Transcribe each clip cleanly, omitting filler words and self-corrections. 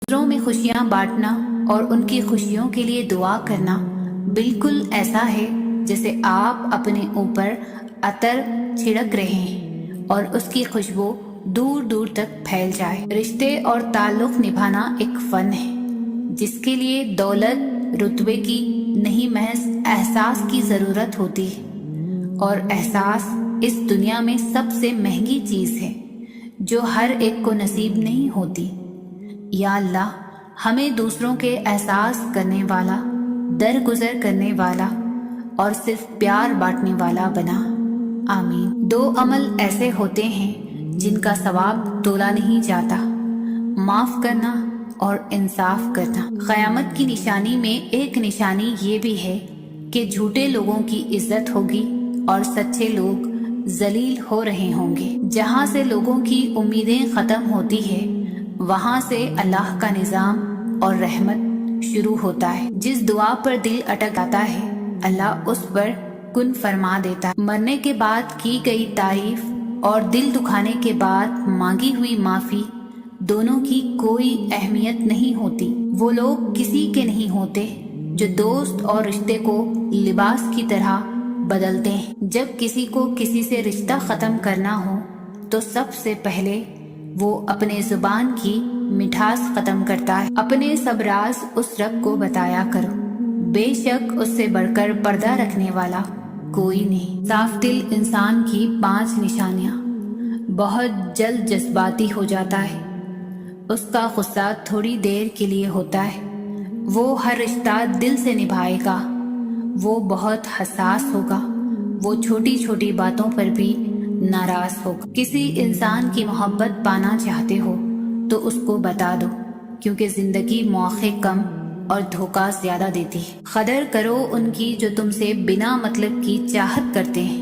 دوسروں میں خوشیاں بانٹنا اور ان کی خوشیوں کے لیے دعا کرنا بالکل ایسا ہے جیسے آپ اپنے اوپر عطر چھڑک رہے ہیں اور اس کی خوشبو دور دور تک پھیل جائے۔ رشتے اور تعلق نبھانا ایک فن ہے جس کے لیے دولت رتبے کی نہیں، محض احساس کی ضرورت ہوتی ہے، اور احساس اس دنیا میں سب سے مہنگی چیز ہے جو ہر ایک کو نصیب نہیں ہوتی۔ یا اللہ ہمیں دوسروں کے احساس کرنے والا، درگزر کرنے والا اور صرف پیار بانٹنے والا بنا، آمین۔ 2 عمل ایسے ہوتے ہیں جن کا ثواب تولا نہیں جاتا، معاف کرنا اور انصاف کرنا۔ قیامت کی نشانی میں ایک نشانی یہ بھی ہے کہ جھوٹے لوگوں کی عزت ہوگی اور سچے لوگ ذلیل ہو رہے ہوں گے۔ جہاں سے لوگوں کی امیدیں ختم ہوتی ہے وہاں سے اللہ کا نظام اور رحمت شروع ہوتا ہے۔ جس دعا پر دل اٹک آتا ہے اللہ اس پر کن فرما دیتا ہے۔ مرنے کے بعد کی گئی تعریف اور دل دکھانے کے بعد مانگی ہوئی معافی دونوں کی کوئی اہمیت نہیں ہوتی۔ وہ لوگ کسی کے نہیں ہوتے جو دوست اور رشتے کو لباس کی طرح بدلتے ہیں۔ جب کسی کو کسی سے رشتہ ختم کرنا ہو تو سب سے پہلے وہ اپنے زبان کی مٹھاس ختم کرتا ہے۔ اپنے سب راز اس رب کو بتایا کرو، بے شک اس سے بڑھ کر پردہ رکھنے والا کوئی نہیں۔ صاف دل انسان کی 5 نشانیاں۔ بہت جلد جذباتی ہو جاتا ہے، اس کا غصہ تھوڑی دیر کے لیے ہوتا ہے، وہ ہر رشتہ دل سے نبھائے گا، وہ بہت حساس ہوگا، وہ چھوٹی چھوٹی باتوں پر بھی ناراض ہوگا۔ کسی انسان کی محبت پانا چاہتے ہو تو اس کو بتا دو، کیونکہ زندگی مواقع کم اور دھوکہ زیادہ دیتی ہے۔ قدر کرو ان کی جو تم سے بنا مطلب کی چاہت کرتے ہیں۔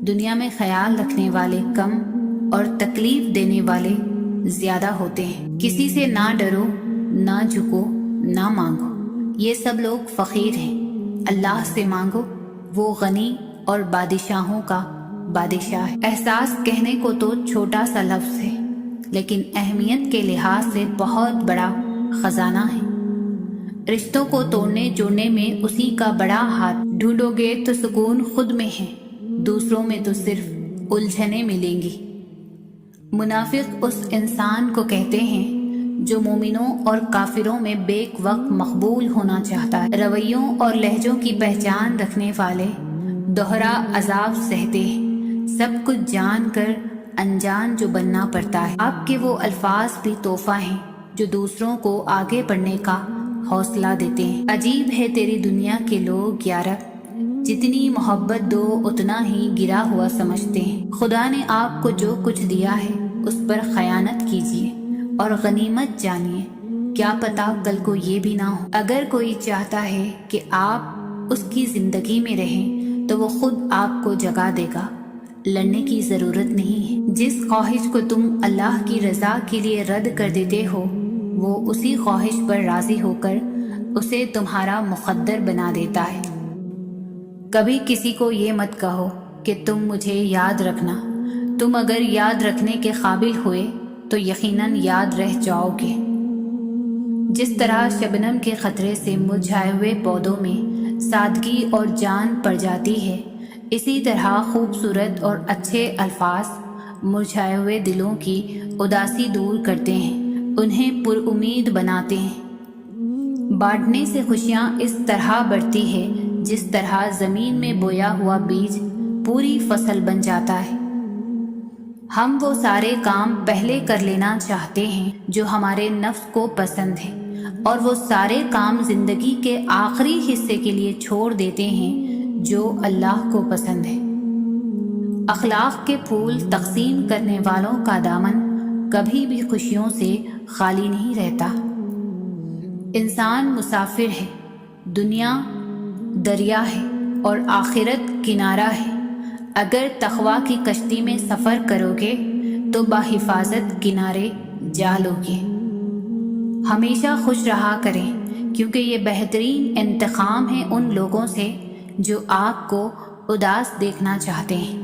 دنیا میں خیال رکھنے والے کم اور تکلیف دینے والے زیادہ ہوتے ہیں۔ کسی سے نہ ڈرو، نہ جھکو، نہ مانگو، یہ سب لوگ فقیر ہیں۔ اللہ سے مانگو، وہ غنی اور بادشاہوں کا بادشاہ ہے۔ احساس کہنے کو تو چھوٹا سا لفظ ہے لیکن اہمیت کے لحاظ سے بہت بڑا خزانہ ہے۔ رشتوں کو توڑنے جوڑنے میں اسی کا بڑا ہاتھ۔ ڈھونڈو گے تو سکون خود میں ہے، دوسروں میں تو صرف الجھنیں ملیں گی۔ منافق اس انسان کو کہتے ہیں جو مومنوں اور کافروں میں بیک وقت مقبول ہونا چاہتا ہے۔ رویوں اور لہجوں کی پہچان رکھنے والے دوہرا عذاب سہتے ہیں، سب کچھ جان کر انجان جو بننا پڑتا ہے۔ آپ کے وہ الفاظ بھی تحفہ ہیں جو دوسروں کو آگے بڑھنے کا حوصلہ دیتے ہیں۔ عجیب ہے تیری دنیا کے لوگ یارب، جتنی محبت دو اتنا ہی گرا ہوا سمجھتے ہیں۔ خدا نے آپ کو جو کچھ دیا ہے اس پر خیانت کیجیے اور غنیمت جانیے، کیا پتا کل کو یہ بھی نہ ہو۔ اگر کوئی چاہتا ہے کہ آپ اس کی زندگی میں رہیں تو وہ خود آپ کو جگا دے گا، لڑنے کی ضرورت نہیں ہے۔ جس خواہش کو تم اللہ کی رضا کے لیے رد کر دیتے ہو وہ اسی خواہش پر راضی ہو کر اسے تمہارا مقدر بنا دیتا ہے۔ کبھی کسی کو یہ مت کہو کہ تم مجھے یاد رکھنا، تم اگر یاد رکھنے کے قابل ہوئے تو یقیناً یاد رہ جاؤ گے۔ جس طرح شبنم کے قطرے سے مرجھائے ہوئے پودوں میں سادگی اور جان پڑ جاتی ہے، اسی طرح خوبصورت اور اچھے الفاظ مرجھائے ہوئے دلوں کی اداسی دور کرتے ہیں، انہیں پر امید بناتے ہیں۔ بانٹنے سے خوشیاں اس طرح بڑھتی ہے جس طرح زمین میں بویا ہوا بیج پوری فصل بن جاتا ہے۔ ہم وہ سارے کام پہلے کر لینا چاہتے ہیں جو ہمارے نفس کو پسند ہے، اور وہ سارے کام زندگی کے آخری حصے کے لیے چھوڑ دیتے ہیں جو اللہ کو پسند ہے۔ اخلاق کے پھول تقسیم کرنے والوں کا دامن کبھی بھی خوشیوں سے خالی نہیں رہتا۔ انسان مسافر ہے، دنیا دریا ہے اور آخرت کنارہ ہے۔ اگر تقوی کی کشتی میں سفر کرو گے تو بحفاظت کنارے جا لو گے۔ ہمیشہ خوش رہا کریں کیونکہ یہ بہترین انتقام ہے ان لوگوں سے جو آپ کو اداس دیکھنا چاہتے ہیں۔